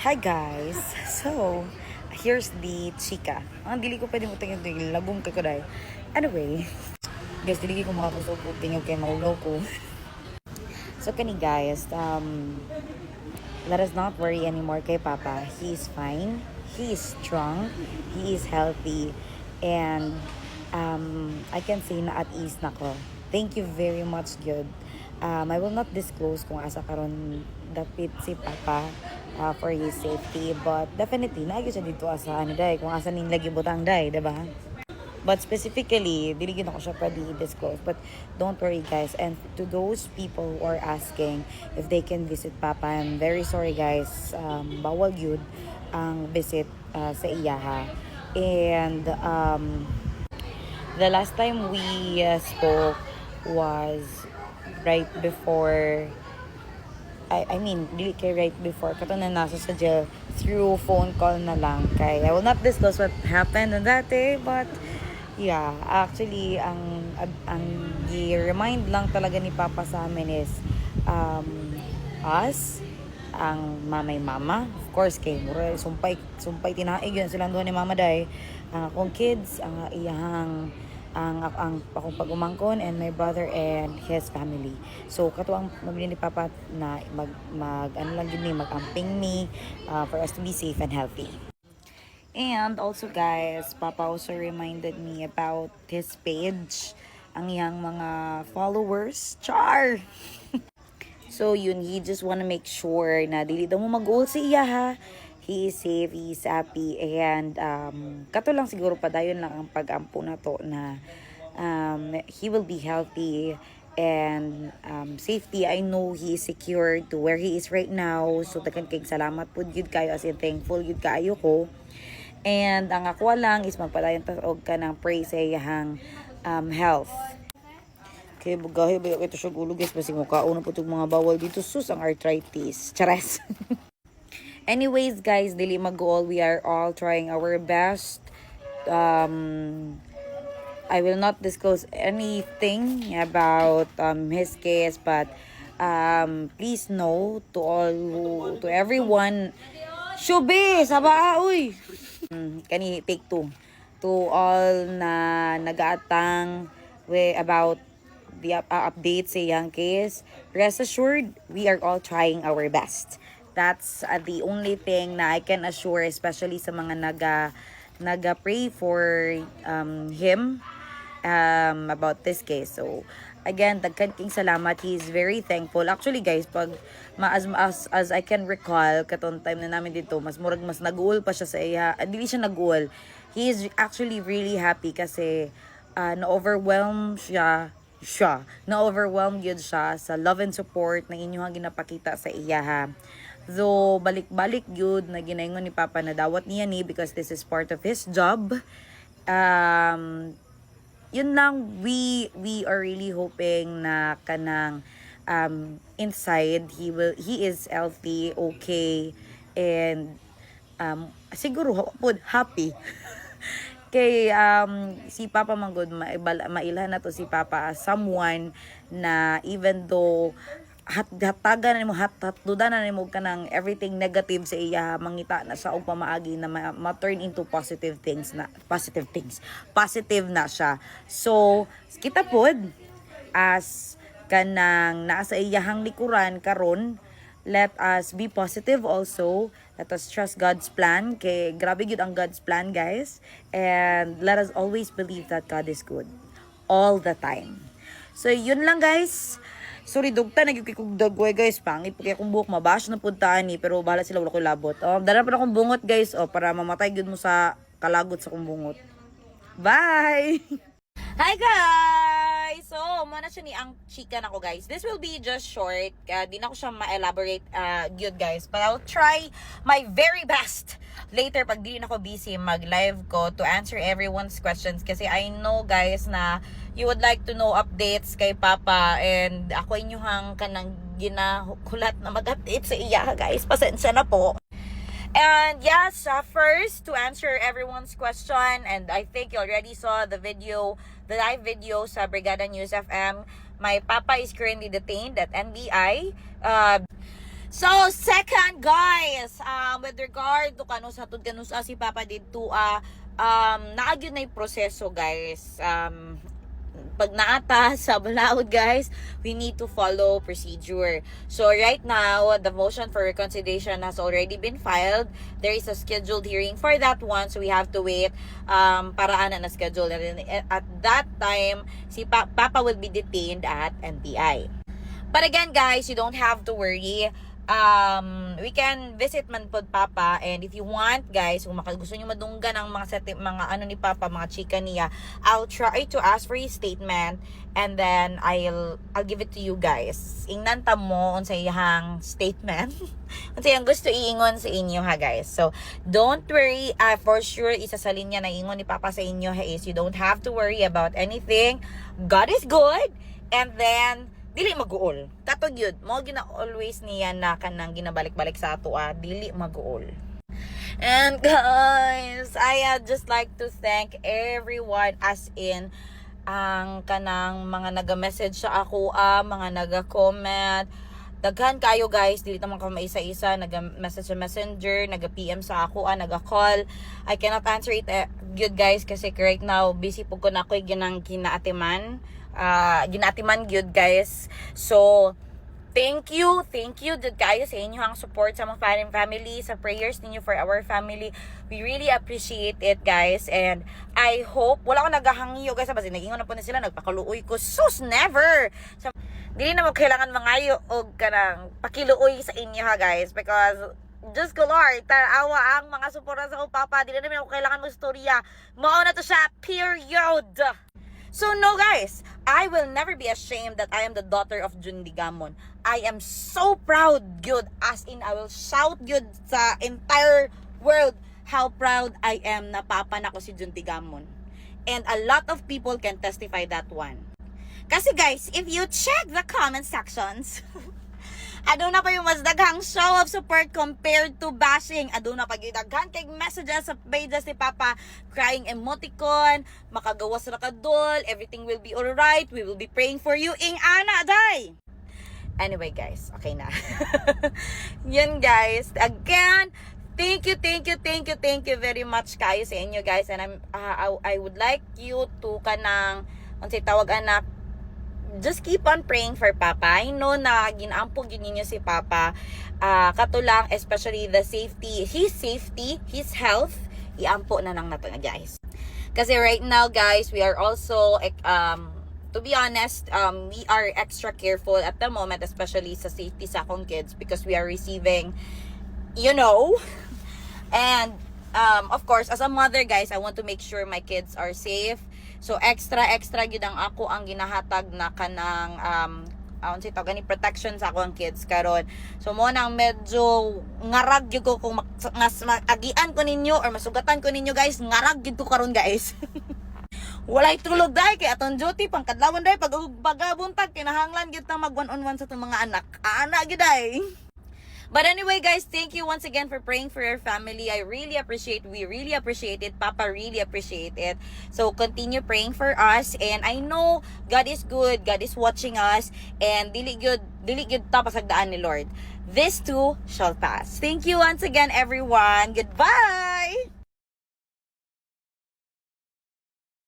Hi guys! So, here's the chika. Ang dili ko pwede mo tingin yung labong ka ko dahil. Anyway, guys, dili ko makakasupot tingin kay maulo ko. So, kani guys, let us not worry anymore kay Papa. He is fine. He is strong. He is healthy. And I can say na at ease na ko. Thank you very much, good. I will not disclose kung asa karon dapit si Papa for his safety. But definitely, naagyo siya dito asa ano day. Kung asa ning lagi butang day, diba? But specifically, dili gyud ako siya pwede i-disclose. But don't worry guys. And to those people who are asking if they can visit Papa, I'm very sorry guys. Bawal yun ang visit sa iyaha. And the last time we spoke was right before I mean, dili kay right before kato na nasa sa jail through phone call na lang kay I will not disclose what happened on that day, but yeah, actually ang i-remind lang talaga ni Papa sa amin is us, ang mama, of course kay mura sumpay tinaig yun silang doon ni Mama Day, ang akong kids, ang iyahang ang akong pag-umangkon, and my brother and his family. So kato ang mabili ni Papa na mag ano lang yun mag-amping me for us to be safe and healthy. And also guys, Papa also reminded me about his page, ang iyang mga followers, char. So yun, he just wanna make sure na dili daw mo mag-goal si iya ha. He is safe, he is happy, and kato lang siguro padayon lang ang pag-ampo na to na he will be healthy and safety. I know he is secure to where he is right now. So tagan kay salamat pud gyud kayo, as in thankful gyud kaayo ko. And ang ako lang is magpadayon taog ka ng pray sa iyang health. Kaya bugahe ba ito siya gulo guys, basig mo kauna po itong mga bawal dito, sus ang arthritis. Charas. Anyways guys, dili mag-goal, we are all trying our best. I will not disclose anything about his case, but please know to everyone, Shubi, saba uy. Kani take two. To all na nagaatang about the updates sa iyang case, rest assured, we are all trying our best. That's the only thing na I can assure, especially sa mga naga-pray for him about this case. So again, daghan king salamat. He is very thankful. Actually guys, pag as I can recall, katong time na namin dito, mas nag-uul pa siya sa iya. Dili siya nag-uul. He is actually really happy kasi na-overwhelm na-overwhelmed yun siya sa love and support na inyong ginapakita sa iya ha. Though balik-balik yun na ginaingon ni Papa na dawat niya ni because this is part of his job. Yun lang, we are really hoping na kanang inside he is healthy, okay, and siguro happy. Kay si Papa manggod mailhan na to si Papa as someone na even though hatagan na mo hatdudan na nimo kanang everything negative sa iya, mangita na sa og pamaagi na ma-turn into positive na siya. So kita pod as kanang nasa iyahang likuran karon, let us be positive also. Let us trust God's plan. Kay grabe gyud ang God's plan guys. And let us always believe that God is good all the time. So yun lang guys. Sorry dugta nagyukikog dagway guys, pangit pa kay akong buhok, mabash na puntaan ni, pero bahala sila wala ko labot. Dala pa akong bungot guys, para mamatay gyud mo sa kalagot sa akong bungot. Bye. Hi guys! So, muna siya ni ang chika na ko guys. This will be just short. Di na ko siya ma-elaborate good guys. But I'll try my very best later pag di na ako busy mag-live ko to answer everyone's questions. Kasi I know guys na you would like to know updates kay Papa. And ako inyuhang kanang ginakulat na mag-update sa iya guys. Pasensya na po. And yes, first to answer everyone's question, and I think you already saw the live video sa Brigada News FM. My Papa is currently detained at NBI. So, second guys, with regard to kano sa tud kano sa si Papa dito, naagyon na yung proseso guys. Pag naata sa balaod guys, we need to follow procedure. So right now, the motion for reconciliation has already been filed. There is a scheduled hearing for that one, so we have to wait para na schedule. And at that time, si Papa will be detained at NBI. But again guys, you don't have to worry. We can visit man pod Papa, and if you want guys, kung gusto nyo madunggan ang mga ano ni Papa, mga chika niya, I'll try to ask for his statement, and then I'll give it to you guys. Ingnan ta mo unsa iyang statement. Unsa iyang gusto iingon sa inyo ha guys. So don't worry, for sure isa sa linya na ingon ni Papa sa inyo ha is you don't have to worry about anything. God is good, and then dili mag-uol. Katog yun, mo gina always niya na kanang ginabalik-balik sa ato dili mag-uol. And guys, I just like to thank everyone, as in ang kanang mga naga-message sa ako, mga naga-comment. Daghan kayo guys, dili naman ko maisa-isa, naga-message sa Messenger, naga-PM sa ako, naga-call. I cannot answer it good guys kasi right now busy po ko na ako ginang ginaatiman good guys. So thank you good guys sa inyo ang support sa mga family, sa prayers ninyo for our family. We really appreciate it guys, and I hope wala ko nagahangyo guys, basta nag-ingon na po na sila, nagpakaluoy ko sus never. So dili na mo kailangan mangayo og kanang pakiluoy sa inyo ha guys, because just ko Lord, tanawa ang mga suporta sa akong Papa, dili na ako kailangan mo istorya, mao na to siya, period. So no guys, I will never be ashamed that I am the daughter of Jun Digamon. I am so proud, good, as in I will shout good sa entire world how proud I am na papa na ko si Jun Digamon. And a lot of people can testify that one. Kasi guys, if you check the comment sections, aduna pa yung mas daghang show of support compared to bashing. Aduna pa yung daghang kay messages sa pages ni Papa, crying emoticon, makagawas ra ka dol, everything will be alright, we will be praying for you, ing ana day. Anyway guys, okay na. Yun guys, again, thank you very much kayo sa inyo guys, and I would like you to kanang unsay tawag anak, just keep on praying for Papa. I know na ginaampo yun ninyo si Papa. Kato lang, especially the safety, his health, iampo na lang nato na guys. Kasi right now guys, we are also, to be honest, we are extra careful at the moment, especially sa safety sa akong kids, because we are receiving, you know, and of course, as a mother guys, I want to make sure my kids are safe. So extra gid ang ako ang ginahatag na kanang unsay tawag ni protection sa ako ang kids karon. So mo nang medyo ngarag gyud ko kung agian ko ninyo or masugatan ko ninyo guys, ngarag gyud ko karon guys. Walay tulog dai kay atong duty pangkadlawon dai pag buntag kinahanglan gyud ta mag one on one sa tong mga anak. Ana gyud dai. But anyway guys, thank you once again for praying for your family. We really appreciate it. Papa really appreciate it. So continue praying for us, and I know God is good. God is watching us, and dili gyud ta pasagdaan ni Lord. This too shall pass. Thank you once again everyone. Goodbye.